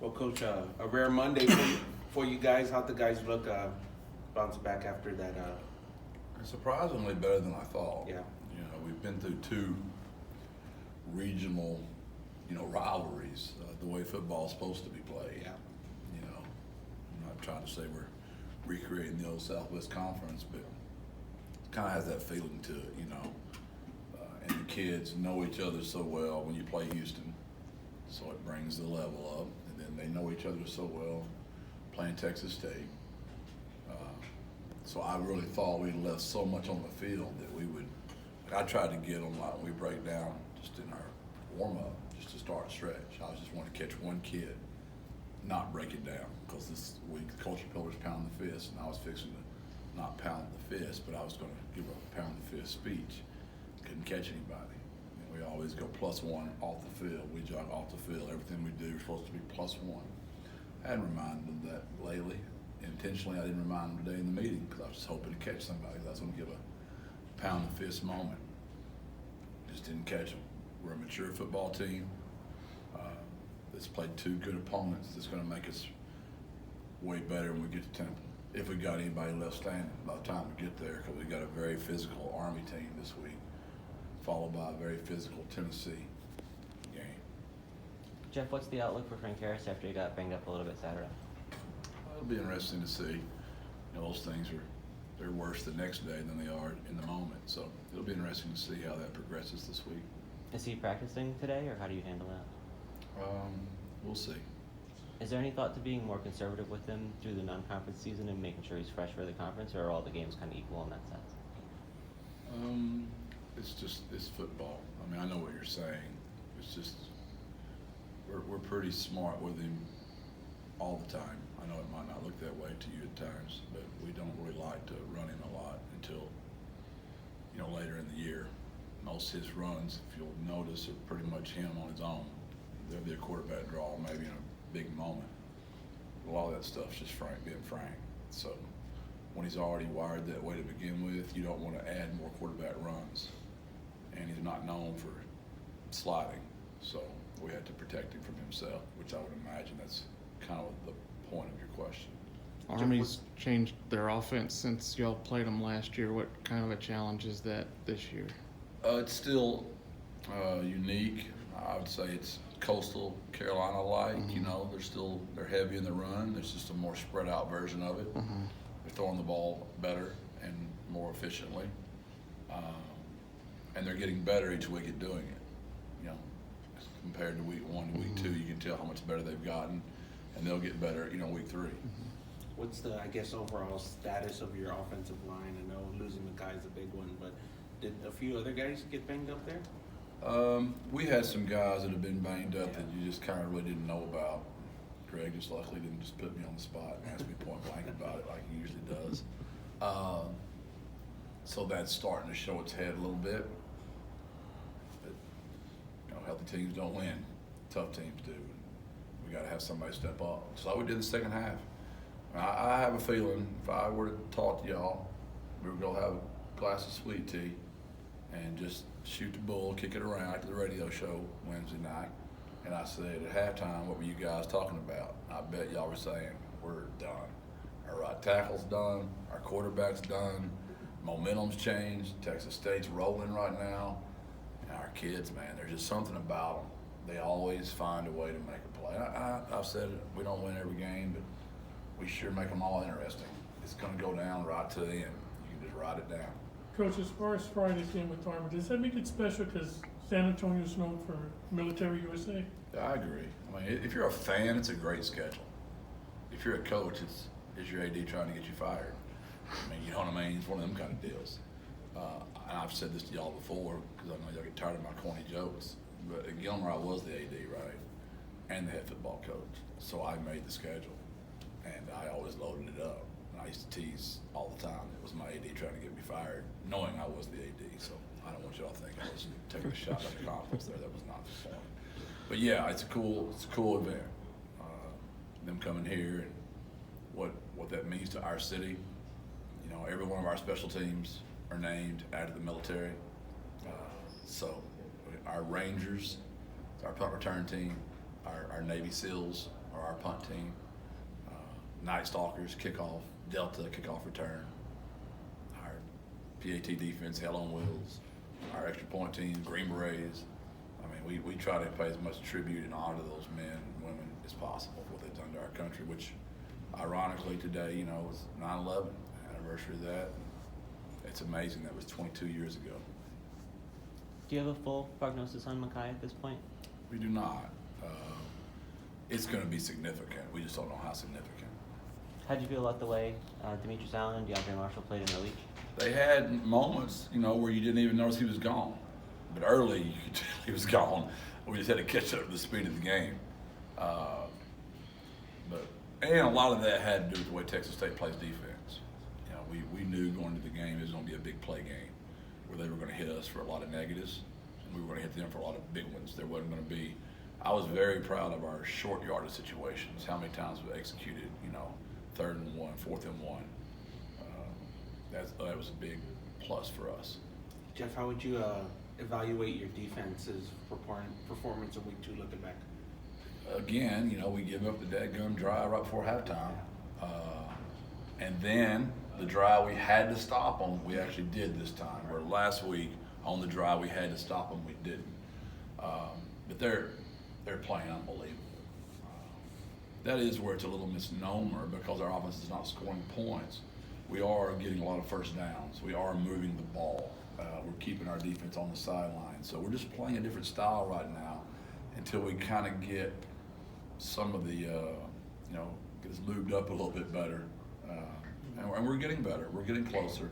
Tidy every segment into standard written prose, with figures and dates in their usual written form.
Well, Coach, a rare Monday for you guys. How'd the guys look bounce back after that? Surprisingly better than I thought. Yeah. You know, we've been through two regional, rivalries, the way football's supposed to be played. Yeah. You know, I'm not trying to say we're recreating the old Southwest Conference, but it kind of has that feeling to it, and the kids know each other so well when you play Houston, so it brings the level up, and then they know each other so well playing Texas State. So I really thought we left so much on the field that we would. I tried to get them like we break down just in our warm up, just to start stretch. I just wanted to catch one kid, not break it down, because this week the culture pillars pound the fist, and I was fixing to not pound the fist, but I was going to give a pound the fist speech. Couldn't catch anybody. We always go +1 off the field. We jog off the field. Everything we do is supposed to be +1. I hadn't reminded them that lately. Intentionally, I didn't remind them today in the meeting because I was just hoping to catch somebody. I was going to give a pound the fist moment. Just didn't catch them. We're a mature football team that's played two good opponents. That's going to make us way better when we get to Temple. If we got anybody left standing by the time we get there, because we got a very physical Army team this week, followed by a very physical Tennessee game. Jeff, what's the outlook for Frank Harris after he got banged up a little bit Saturday? It'll be interesting to see. Those things they're worse the next day than they are in the moment. So it'll be interesting to see how that progresses this week. Is he practicing today, or how do you handle that? We'll see. Is there any thought to being more conservative with him through the non-conference season and making sure he's fresh for the conference, or are all the games kind of equal in that sense? It's football. I mean, I know what you're saying. It's just we're pretty smart with him all the time. I know it might not look that way to you at times, but we don't really like to run him a lot until later in the year. Most of his runs, if you'll notice, are pretty much him on his own. There'll be a quarterback draw, maybe in a big moment. A lot of that stuff's just being Frank. So when he's already wired that way to begin with, you don't want to add more quarterback runs. And he's not known for sliding, so we had to protect him from himself, which I would imagine that's kind of the point of your question. Army's changed their offense since y'all played them last year. What kind of a challenge is that this year? It's still unique. I would say it's coastal Carolina-like. Mm-hmm. They're heavy in the run. There's just a more spread out version of it. Mm-hmm. They're throwing the ball better and more efficiently, and they're getting better each week at doing it. Compared to week 1 to week 2, you can tell how much better they've gotten, and they'll get better, week 3. Mm-hmm. What's the, overall status of your offensive line? I know losing the guy's a big one, but did a few other guys get banged up there? We had some guys that have been banged up that you just kind of really didn't know about. Greg just luckily didn't just put me on the spot and ask me point blank about it like he usually does. So that's starting to show its head a little bit. But, healthy teams don't win. Tough teams do. We got to have somebody step up. So like we did in the second half. I have a feeling if I were to talk to y'all, we were going to have a glass of sweet tea and just shoot the bull, kick it around after the radio show Wednesday night. And I said at halftime, what were you guys talking about? I bet y'all were saying, we're done. Our right tackle's done. Our quarterback's done. Momentum's changed. Texas State's rolling right now. And our kids, man, there's just something about them. They always find a way to make a play. I've said it, we don't win every game, but we sure make them all interesting. It's going to go down right to the end. You can just write it down. Coach, as far as Friday's game with Army, does that make it special because San Antonio's known for military USA? I agree. I mean, if you're a fan, it's a great schedule. If you're a coach, it's your AD trying to get you fired. I mean, you know what I mean? It's one of them kind of deals. And I've said this to y'all before because I know y'all get tired of my corny jokes. But at Gilmer, I was the AD, right? And the head football coach. So I made the schedule. And I always loaded it up. And I used to tease all the time. It was my AD trying to get me fired, knowing I was the AD. So I don't want y'all to think I was taking a shot at the conference there. That was not the point. But yeah, it's a cool event. Them coming here and what that means to our city. Every one of our special teams are named out of the military. So our Rangers, our punt return team, our Navy SEALs are our punt team. Night Stalkers, kickoff, Delta, kickoff return. Our PAT defense, Hell on Wheels. Our extra point team, Green Berets. I mean, we try to pay as much tribute and honor to those men and women as possible for what they've done to our country, which ironically today, was 9/11, anniversary of that. It's amazing that was 22 years ago. Do you have a full prognosis on Mackay at this point? We do not. It's going to be significant. We just don't know how significant. How'd you feel about the way Demetrius Allen and DeAndre Marshall played in the league? They had moments, where you didn't even notice he was gone. But early, you could tell he was gone. We just had to catch up to the speed of the game. And a lot of that had to do with the way Texas State plays defense. We knew going into the game it was going to be a big play game where they were going to hit us for a lot of negatives, and we were going to hit them for a lot of big ones. There wasn't going to be. I was very proud of our short yardage situations. How many times we executed, 3rd and 1, 4th and 1. That was a big plus for us. Jeff, how would you evaluate your defense's performance in week 2 looking back? Again, we give up the dadgum drive right before halftime. And then the drive we had to stop them, we actually did this time. Where last week on the drive we had to stop them, we didn't. But they're playing unbelievable. That is where it's a little misnomer because our offense is not scoring points. We are getting a lot of first downs. We are moving the ball. We're keeping our defense on the sideline. So we're just playing a different style right now until we kind of get some of the, get us lubed up a little bit better. And we're getting better. We're getting closer.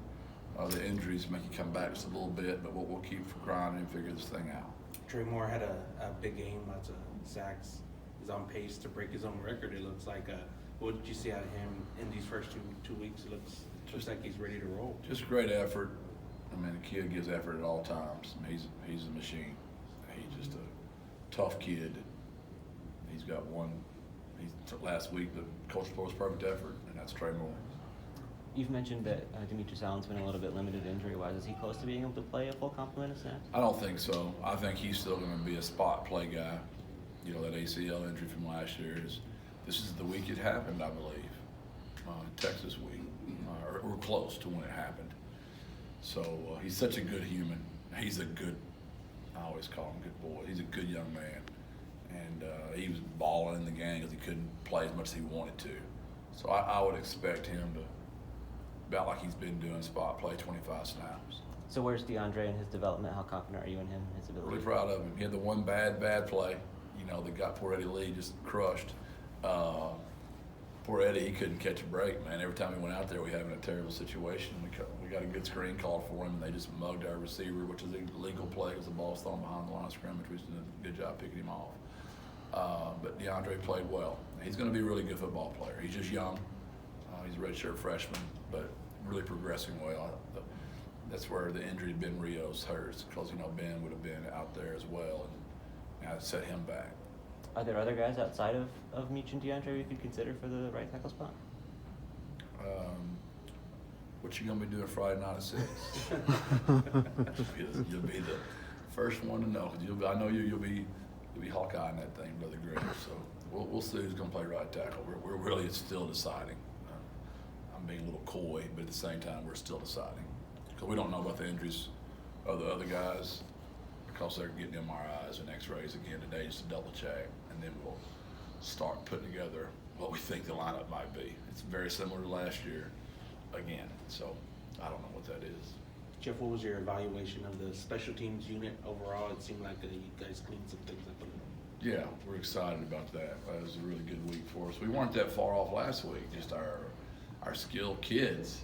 The injuries make you come back just a little bit, but we'll keep grinding and figure this thing out. Trey Moore had a big game, lots of sacks. He's on pace to break his own record, it looks like. What did you see out of him in these first two weeks? It looks like he's ready to roll. Just great effort. I mean, the kid gives effort at all times. He's a machine. He's just a tough kid. He's got one. Last week, the coach proposed perfect effort, and that's Trey Moore. You've mentioned that Demetrius Allen's been a little bit limited injury-wise. Is he close to being able to play a full complement of snaps? I don't think so. I think he's still going to be a spot play guy. That ACL injury from last year this is the week it happened, I believe, Texas week, or close to when it happened. So he's such a good human. He's a good, I always call him good boy. He's a good young man. And he was balling in the game because he couldn't play as much as he wanted to. So I would expect him to, about like he's been doing, spot play 25 snaps. So where's DeAndre in his development? How confident are you in him and his ability? Really proud of him. He had the one bad play, that got poor Eddie Lee just crushed. Poor Eddie, he couldn't catch a break, man. Every time he went out there, we having a terrible situation. We got a good screen call for him, and they just mugged our receiver, which is a legal play because the ball's thrown behind the line of scrimmage. We did a good job picking him off. But DeAndre played well. He's going to be a really good football player. He's just young. He's a redshirt freshman, but really progressing well. That's where the injury to Ben Rios hurts because, Ben would have been out there as well, and it set him back. Are there other guys outside of Meach and DeAndre we could consider for the right tackle spot? What you gonna be doing Friday night at 6? You'll be the first one to know. I know you'll be Hawkeye in that thing, Brother Greg. So we'll see who's gonna play right tackle. We're really still deciding. I'm being a little coy, but at the same time we're still deciding because we don't know about the injuries of the other guys because they're getting MRIs and X-rays again today just to double check, and then we'll start putting together what we think the lineup might be. It's very similar to last year again, so I don't know what that is. Jeff, what was your evaluation of the special teams unit overall? It seemed like you guys cleaned some things up a little. Yeah, we're excited about that. That was a really good week for us. We weren't that far off last week, just our skilled kids.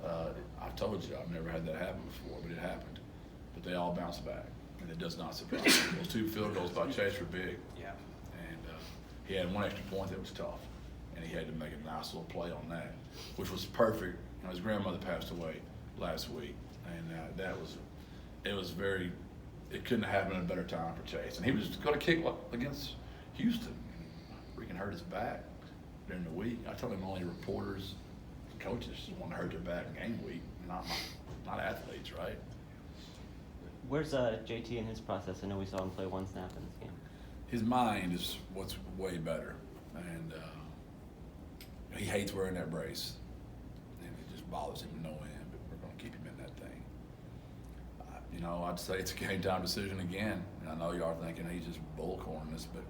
I told you, I've never had that happen before, but it happened. But they all bounced back, and it does not surprise me. Those 2 field goals by Chase were big. Yeah. And he had one extra point that was tough, and he had to make a nice little play on that, which was perfect. His grandmother passed away last week, and it couldn't have happened at a better time for Chase. And he was going to kick against Houston, and freaking hurt his back during the week. I told him only reporters and coaches want to hurt their back in game week, not athletes, right? Where's JT in his process? I know we saw him play one snap in this game. His mind is what's way better. And he hates wearing that brace, and it just bothers him no end. But we're going to keep him in that thing. You know, I'd say it's a game time decision again. And I know you are thinking he's just bullcorning us, but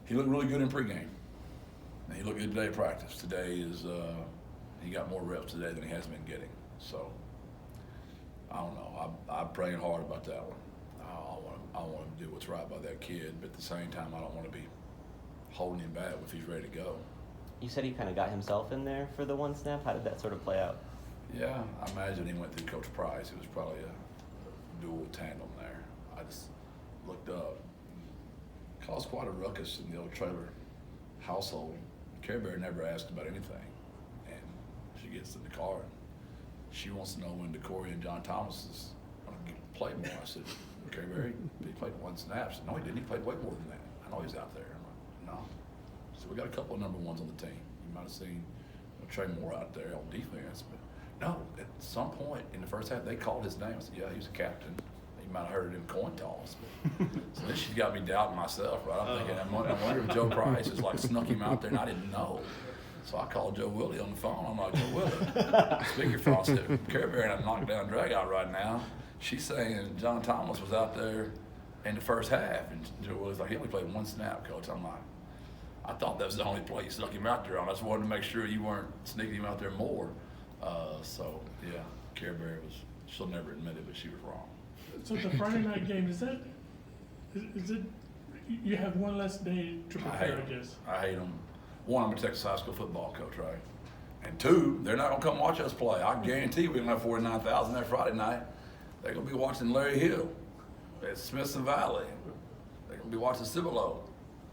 he looked really good in pregame. And he looked good today at practice. Today is he got more reps today than he has been getting. So I don't know. I'm praying hard about that one. I want him to do what's right by that kid, but at the same time, I don't want to be holding him back if he's ready to go. You said he kind of got himself in there for the one snap. How did that sort of play out? Yeah, I imagine he went through Coach Price. It was probably a dual tandem there. I just looked up. Caused quite a ruckus in the old Traylor household. Care Bear never asked about anything, and she gets in the car. And she wants to know when DeCorey and John Thomas is going to play more. I said, Care Bear, he played one snap. I said, no, he didn't. He played way more than that. I know he's out there. I'm like, no. So we got a couple of number ones on the team. You might have seen Trey Moore out there on defense, but no, at some point in the first half, they called his name. I said, yeah, he was a captain. You might have heard it in coin toss. But, so then she got me doubting myself, right? I'm thinking, I wonder if Joe Price has like snuck him out there and I didn't know. So I called Joe Willie on the phone. I'm like, Joe Willie, speakerphone said, Care Bear and I knocked down drag out right now. She's saying John Thomas was out there in the first half. And Joe Willie's like, he only played one snap, Coach. I'm like, I thought that was the only play you snuck him out there on. I just wanted to make sure you weren't sneaking him out there more. So, yeah, Care Bear she'll never admit it, but she was wrong. So the Friday night game, is it, you have one less day to prepare, I guess? I hate them. One, I'm a Texas high school football coach, right? And two, they're not gonna come watch us play. I guarantee we don't have 49,000 there Friday night. They're gonna be watching Larry Hill at Smithson Valley. They're gonna be watching Cibolo,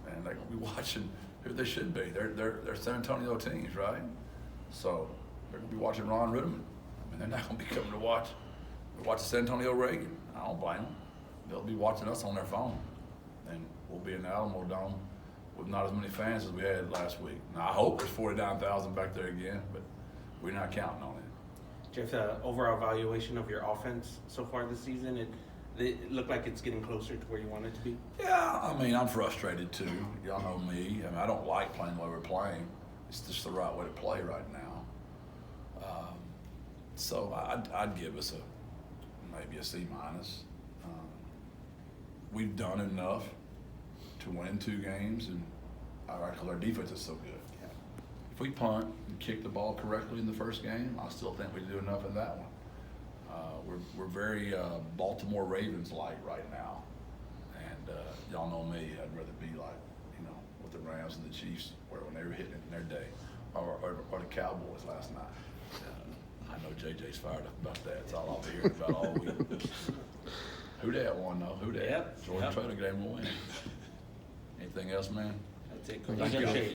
and they're gonna be watching who they should be. They're San Antonio teams, right? So they're gonna be watching Ron Ritterman. I mean, they're not gonna be coming to watch San Antonio Reagan. I don't blame them. They'll be watching us on their phone, and we'll be in the Alamo Dome with not as many fans as we had last week. Now, I hope there's 49,000 back there again, but we're not counting on it. Jeff, the overall evaluation of your offense so far this season, it looked like it's getting closer to where you want it to be? Yeah, I mean, I'm frustrated too. Y'all know me. I mean, I don't like playing the way we're playing. It's just the right way to play right now. So I'd give us maybe a C-. We've done enough to win 2 games, and because our defense is so good. Yeah. If we punt and kick the ball correctly in the first game, I still think we do enough in that one. We're very Baltimore Ravens-like right now, and y'all know me. I'd rather be like, what the Rams and the Chiefs were when they were hitting it in their day, or the Cowboys last night. I know JJ's fired up about that. It's all I'll be hearing about all week. Who dat won though? Who dat? Yep. Jordan Traylor game will win. Anything else, man? That's it. Coach. Thank you.